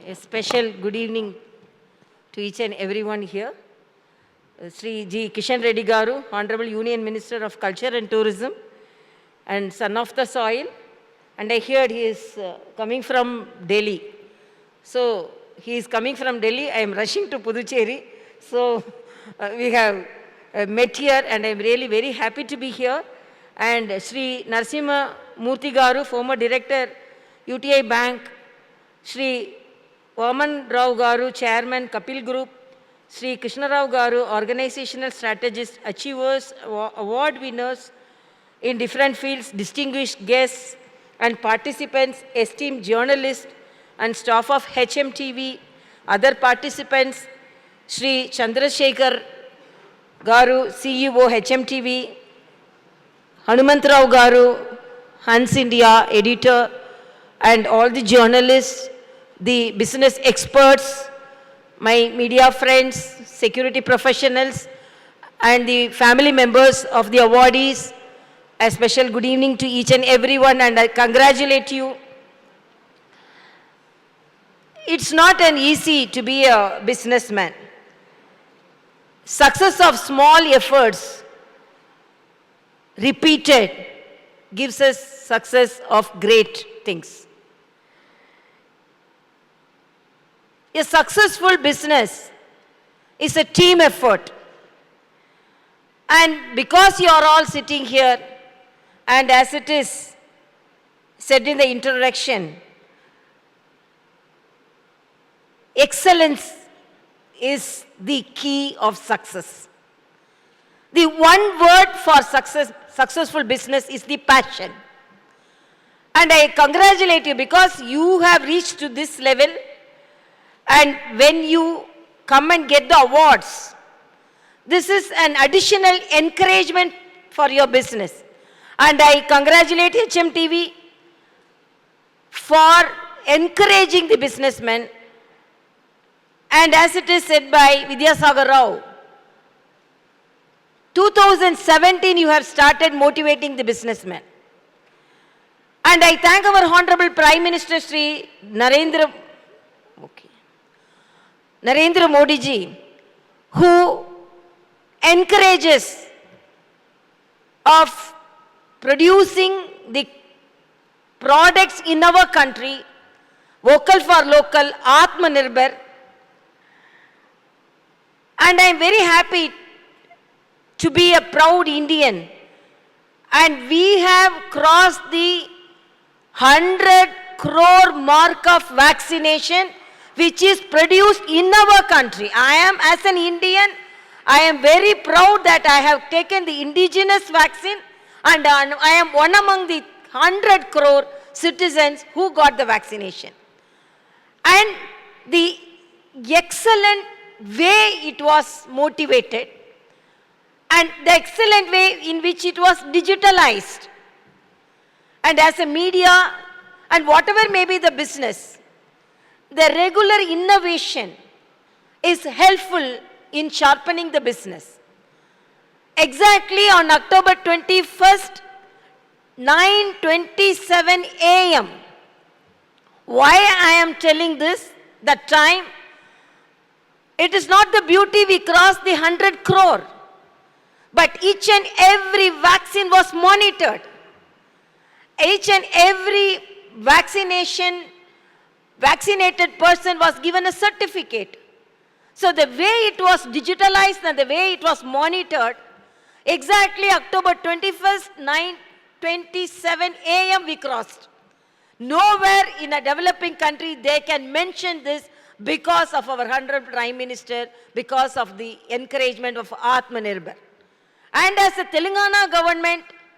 A special good evening to each and everyone here. Sri G. Kishan Reddy Garu, Honorable Union Minister of Culture and Tourism and son of the soil. And I heard he is coming from Delhi. So he is coming from Delhi. I am rushing to Puducherry. So we have met here and I am really very happy to be here. And Sri Narasimha Murthy Garu, former Director, UTI Bank, Sri Vaman Rao Garu, Chairman, Kapil Group, Sri Krishna Rao Garu, Organizational Strategist, Achievers, Award winners in different fields, distinguished guests and participants, esteemed journalists and staff of HMTV, other participants, Sri Chandrasekhar Garu, CEO, HMTV, Hanumantrao Garu, Hans India, editor, and all the journalists, the business experts, my media friends, security professionals, and the family members of the awardees. A special good evening to each and everyone, and I congratulate you. It's not an easy to be a businessman. Success of small efforts repeated gives us success of great things. A successful business is a team effort. And because you are all sitting here, and as it is said in the introduction, excellence is the key of success. The one word for successful business is the passion. And I congratulate you because you have reached to this level. And when you come and get the awards, this is an additional encouragement for your business. And I congratulate HMTV for encouraging the businessmen. And as it is said by Vidyasagar Rao, 2017 you have started motivating the businessmen. And I thank our Honorable Prime Minister Sri Narendra Modi ji, who encourages of producing the products in our country, vocal for local, Atmanirbhar. And I am very happy to be a proud Indian. And we have crossed the 100 crore mark of vaccination which is produced in our country. I am, as an Indian, I am very proud that I have taken the indigenous vaccine and I am one among the 100 crore citizens who got the vaccination. And the excellent way it was motivated and the excellent way in which it was digitalized. And as a media and whatever may be the business, the regular innovation is helpful in sharpening the business. Exactly on October 21st, 9:27 a.m. Why I am telling this? That time, it is not the beauty we crossed the 100 crore, but each and every vaccine was monitored. Each and every vaccinated person was given a certificate. So the way it was digitalized and the way it was monitored, exactly October 21st, 9:27 a.m. we crossed. Nowhere in a developing country they can mention this because of our Honorable Prime Minister, because of the encouragement of Atmanirbhar. And as a Telangana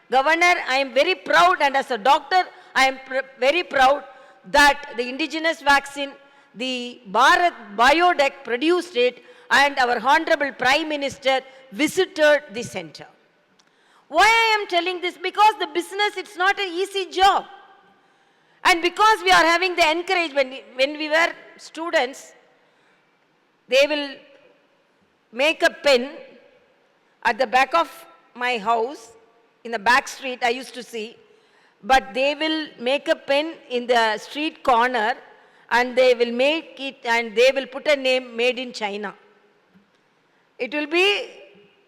governor, I am very proud, and as a doctor, I am very proud that the indigenous vaccine, the Bharat Biotech produced it, and our Honorable Prime Minister visited the center. Why I am telling this? Because the business, it's not an easy job. And because we are having the encouragement, when we were students, they will make a pen at the back of my house, in the back street I used to see, but they will make a pen in the street corner and they will make it, and they will put a name made in China. It will be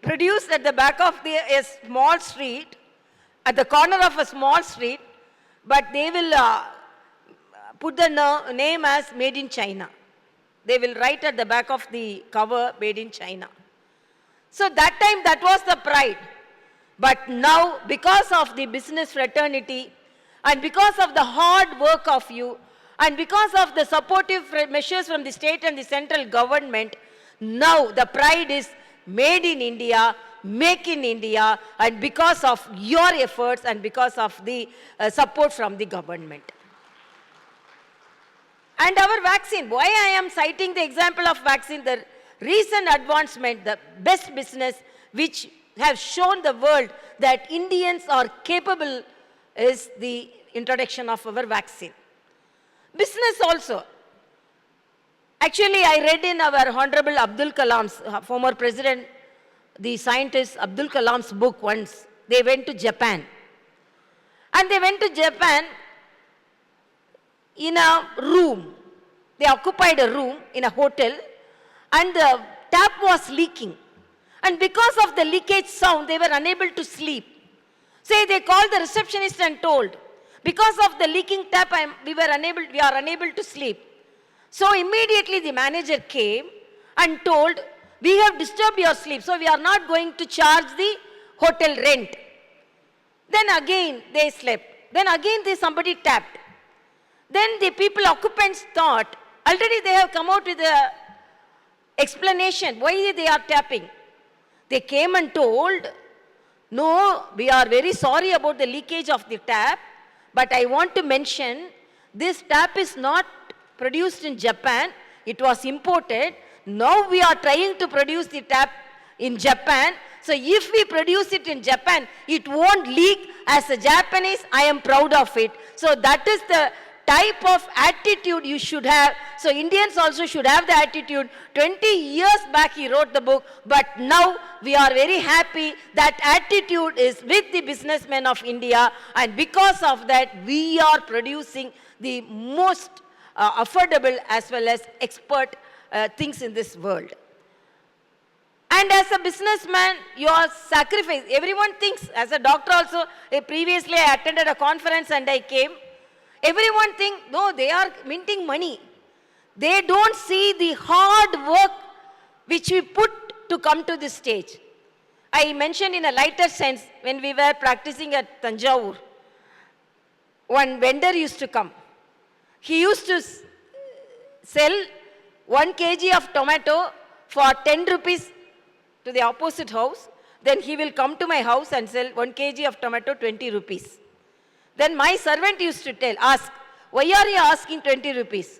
produced at the back of a small street, at the corner of a small street, but they will put the name as made in China. They will write at the back of the cover, made in China. So that time, that was the pride. But now, because of the business fraternity, and because of the hard work of you, and because of the supportive measures from the state and the central government, now the pride is made in India, make in India, and because of your efforts and because of the support from the government. And our vaccine, why I am citing the example of vaccine, the recent advancement, the best business which have shown the world that Indians are capable is the introduction of our vaccine. Business also. Actually, I read in our Honorable Abdul Kalam's, former president, the scientist Abdul Kalam's book once. They went to Japan. And they went to Japan in a room. They occupied a room in a hotel, and the tap was leaking. And because of the leakage sound, they were unable to sleep. So they called the receptionist and told, because of the leaking tap, we are unable to sleep. So immediately the manager came and told, we have disturbed your sleep, so we are not going to charge the hotel rent. Then again they slept. Then again somebody tapped. Then the occupants thought, already they have come out with a explanation why they are tapping. They came and told, no, we are very sorry about the leakage of the tap, but I want to mention this tap is not produced in Japan, it was imported. Now we are trying to produce the tap in Japan. So if we produce it in Japan, it won't leak. As a Japanese, I am proud of it. So that is the type of attitude you should have. So Indians also should have the attitude. 20 years back he wrote the book, but now we are very happy that attitude is with the businessmen of India, and because of that we are producing the most affordable as well as expert things in this world. And as a businessman, your sacrifice, everyone thinks, as a doctor also, previously I attended a conference and I came. Everyone thinks, no, they are minting money. They don't see the hard work which we put to come to this stage. I mentioned in a lighter sense, when we were practicing at Tanjavur, one vendor used to come. He used to sell 1 kg of tomato for 10 rupees to the opposite house. Then he will come to my house and sell 1 kg of tomato 20 rupees. Then my servant used to ask, why are you asking 20 rupees?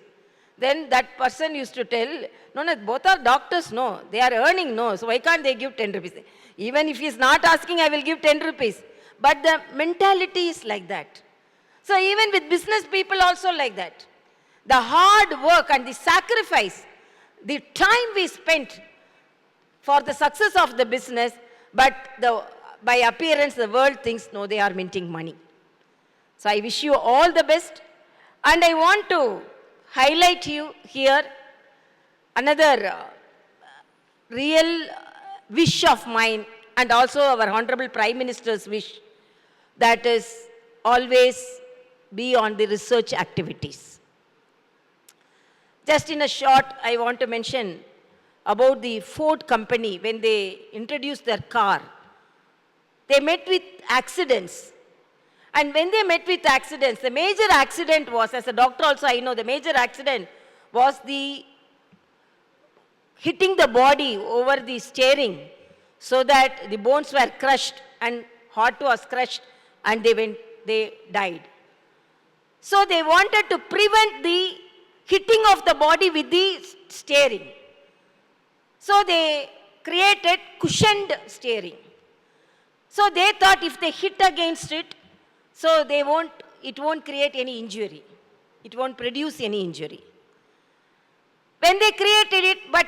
Then that person used to tell, no, both are doctors, no. They are earning, no. So why can't they give 10 rupees? Even if he is not asking, I will give 10 rupees. But the mentality is like that. So even with business people also like that. The hard work and the sacrifice, the time we spent for the success of the business, but by appearance the world thinks, no, they are minting money. So I wish you all the best, and I want to highlight you here another real wish of mine, and also our Honorable Prime Minister's wish, that is always be on the research activities. Just in a short, I want to mention about the Ford company. When they introduced their car, they met with accidents. And when they met with accidents, the major accident was, as a doctor also I know, the major accident was the hitting the body over the steering, so that the bones were crushed and heart was crushed, and they died. So they wanted to prevent the hitting of the body with the steering. So they created cushioned steering. So they thought if they hit against it, so it won't create any injury. It won't produce any injury. When they created it, but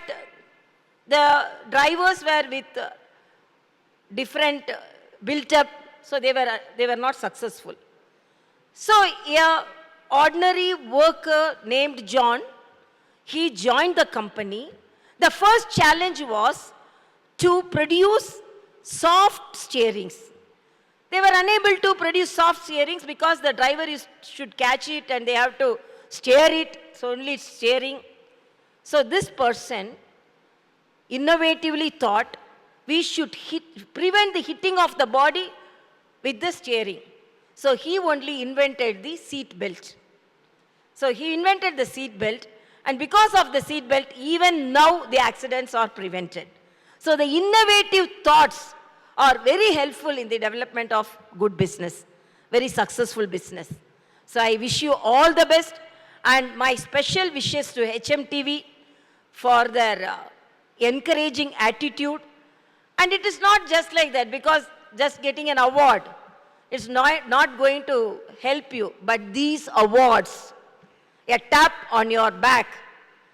the drivers were with different built up, so they were not successful. So a ordinary worker named John. He joined the company. The first challenge was to produce soft steerings. They were unable to produce soft steerings because the driver should catch it and they have to steer it, so only it's steering. So this person innovatively thought we should prevent the hitting of the body with the steering. So he only invented the seat belt. So he invented the seat belt, and because of the seat belt, even now the accidents are prevented. So the innovative thoughts are very helpful in the development of good business, very successful business. So I wish you all the best, and my special wishes to HMTV for their encouraging attitude. And it is not just like that, because just getting an award is not going to help you, but these awards, a tap on your back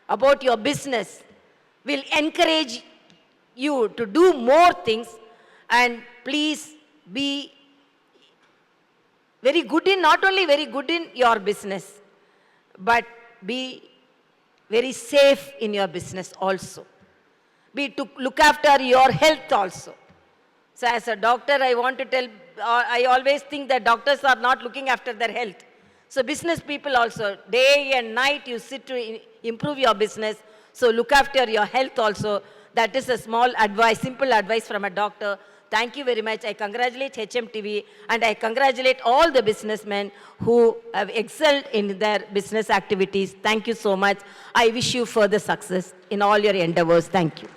about your business, will encourage you to do more things. And please be very good in, not only very good in your business, but be very safe in your business also. Be to look after your health also. So as a doctor, I want to tell, I always think that doctors are not looking after their health. So business people also, day and night you sit to improve your business. So look after your health also. That is a small advice, simple advice from a doctor. Thank you very much. I congratulate HMTV, and I congratulate all the businessmen who have excelled in their business activities. Thank you so much. I wish you further success in all your endeavors. Thank you.